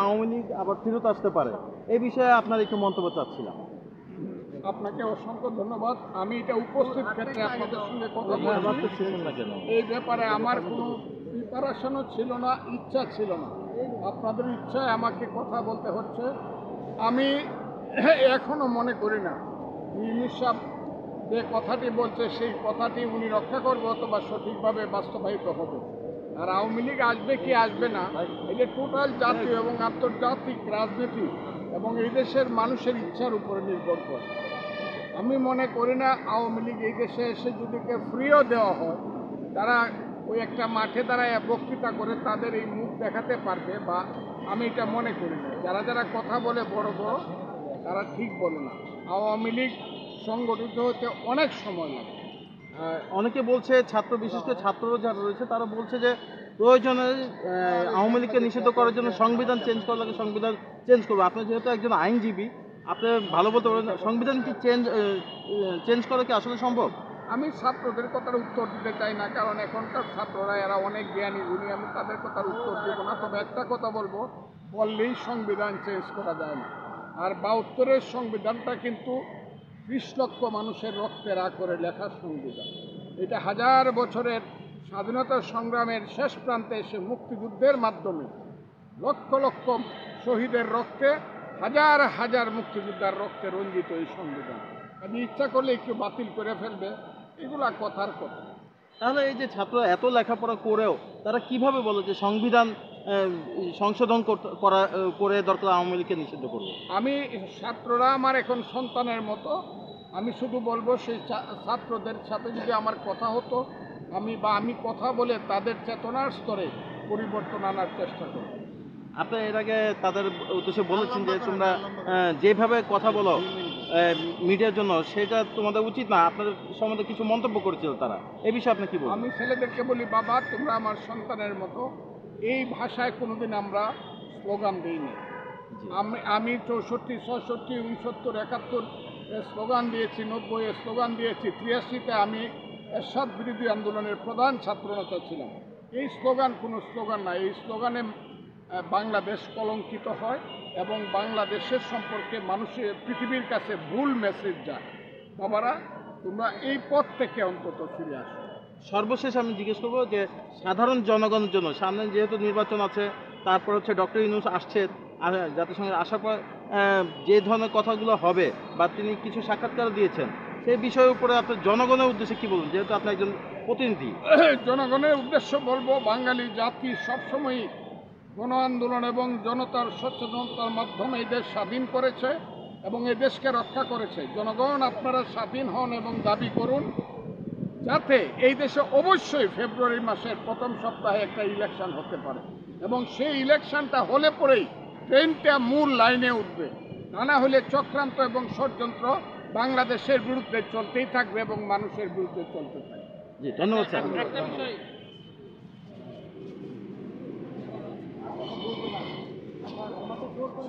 আওয়ামী লীগ আবার ফেরত আসতে পারে, এই বিষয়ে আপনার একটু মন্তব্য চাচ্ছিলাম। আপনাকে অসংখ্য ধন্যবাদ। আমি এটা উপস্থিত ক্ষেত্রে আপনাদের সঙ্গে কথা বলছি। এই ব্যাপারে আমার কোনো প্রিপারেশনও ছিল না, ইচ্ছা ছিল না। আপনাদের ইচ্ছায় আমাকে কথা বলতে হচ্ছে। আমি এখনো মনে করি না ইউনূস সাহেব যে কথাটি বলছে সেই কথাটি উনি রক্ষা করবে অথবা সঠিকভাবে বাস্তবায়িত হবে। আর আওয়ামী লীগ আসবে কি আসবে না, এটা টোটাল জাতীয় এবং আন্তর্জাতিক রাজনীতি এবং এই দেশের মানুষের ইচ্ছার উপরে নির্ভর করে। আমি মনে করি না আওয়ামী লীগ এই দেশে এসে যদি ফ্রিও দেওয়া হয়, তারা ওই একটা মাঠে দাঁড়ায় বক্তৃতা করে তাদের এই মুখ দেখাতে পারবে, বা আমি এটা মনে করি না। যারা যারা কথা বলে বড় বড়, তারা ঠিক বলে না। আওয়ামী লীগ সংগঠিত হতে অনেক সময় লাগে। অনেকে বলছে, ছাত্র বিশেষ করে ছাত্ররা যারা রয়েছে তারা বলছে যে প্রয়োজনে আওয়ামী লীগকে নিষিদ্ধ করার জন্য সংবিধান চেঞ্জ করা লাগে, সংবিধান চেঞ্জ করবো। আপনি যেহেতু একজন আইনজীবী, আপনি ভালো বলতে পারেন, সংবিধান কি চেঞ্জ করা কি আসলে সম্ভব? আমি ছাত্রদের কথার উত্তর দিতে চাই না, কারণ এখনকার ছাত্ররা এরা অনেক জ্ঞানী গুণী, আমি তাদের কথার উত্তর দেব না। তবে একটা কথা বলবো, বললেই সংবিধান চেঞ্জ করা যায় না। আর ৭২-এর সংবিধানটা কিন্তু ৩০ লক্ষ মানুষের রক্তের করে লেখা সংবিধান। এটা হাজার বছরের স্বাধীনতা সংগ্রামের শেষ প্রান্তে এসে মুক্তিযুদ্ধের মাধ্যমে লক্ষ লক্ষ শহীদের রক্তে, হাজার হাজার মুক্তিযোদ্ধার রক্তে রঞ্জিত এই সংবিধান। আমি ইচ্ছা করলে একটু বাতিল করে ফেলবে, এগুলা কথার কথা। তাহলে এই যে ছাত্ররা এত লেখাপড়া করেও তারা কিভাবে বলে যে সংবিধান সংশোধন করে দরকার আওয়ামী লীগকে নিষিদ্ধ করবো? আমি ছাত্ররা আমার এখন সন্তানের মতো। আমি শুধু বলবো সেই ছাত্রদের সাথে যদি আমার কথা হতো, আমি কথা বলে তাদের চেতনার স্তরে পরিবর্তন আনার চেষ্টা করব। আপনি এর আগে তাদের উদ্দেশ্যে বলেছেন যে তোমরা যেভাবে কথা বলো মিডিয়ার জন্য, সেটা তোমাদের উচিত না, আপনাদের সম্বন্ধে কিছু মন্তব্য করেছিল তারা, এই বিষয়ে আপনি কি বলবেন? আমি ছেলেদেরকে বলি, বাবা তোমরা আমার সন্তানের মতো, এই ভাষায় কোনোদিন আমরা স্লোগান দিইনি। আমি 64, 66, 69, 71 স্লোগান দিয়েছি, 90 স্লোগান দিয়েছি, 83-তে আমি এরশাদ বিরোধী আন্দোলনের প্রধান ছাত্রনেতা ছিলাম। এই স্লোগান কোনো স্লোগান না, এই স্লোগানে বাংলাদেশ কলঙ্কিত হয় এবং বাংলাদেশের সম্পর্কে মানুষের পৃথিবীর কাছে ভুল মেসেজ যায়। বাবারা তোমরা এই পথ থেকে অন্তত ফিরে আসো। সর্বশেষ আমি জিজ্ঞেস করবো যে সাধারণ জনগণের জন্য সামনে যেহেতু নির্বাচন আছে, তারপর হচ্ছে ডক্টর ইউনূস আসছে জাতিসংঘের, আসার পর যে ধরনের কথাগুলো হবে বা তিনি কিছু সাক্ষাৎকার দিয়েছেন, সেই বিষয়ের উপরে আপনার জনগণের উদ্দেশ্যে কি বলুন, যেহেতু আপনি একজন প্রতিনিধি? জনগণের উদ্দেশ্য বলবো, বাঙালি জাতি সবসময়ই গণ আন্দোলন এবং জনতার সচেতনতার মাধ্যমে এই দেশ স্বাধীন করেছে এবং এই দেশকে রক্ষা করেছে। জনগণ আপনারা স্বাধীন হন এবং দাবি করুন যাতে এই দেশে অবশ্যই ফেব্রুয়ারি মাসের প্রথম সপ্তাহে একটা ইলেকশন হতে পারে এবং সেই ইলেকশনটা হলে পরেই ট্রেনটা মূল লাইনে উঠবে। তা না হলে চক্রান্ত এবং ষড়যন্ত্র বাংলাদেশের বিরুদ্ধে চলতেই থাকবে এবং মানুষের বিরুদ্ধে চলতে থাকবে। জি, ধন্যবাদ স্যার।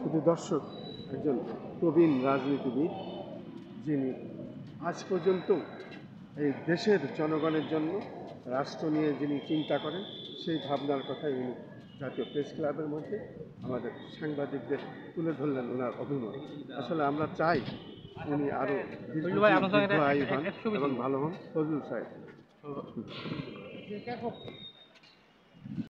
শুধু দর্শক, একজন প্রবীণ রাজনীতিবিদ যিনি আজ পর্যন্ত এই দেশের জনগণের জন্য রাষ্ট্র নিয়ে যিনি চিন্তা করেন, সেই ভাবনার কথাই উনি জাতীয় প্রেস ক্লাবের মধ্যে আমাদের সাংবাদিকদের তুলে ধরলেন ওনার অভিমত। আসলে আমরা চাই উনি আরও দীর্ঘায়ু হন এবং ভালো হন। ফজলুল সাহেব।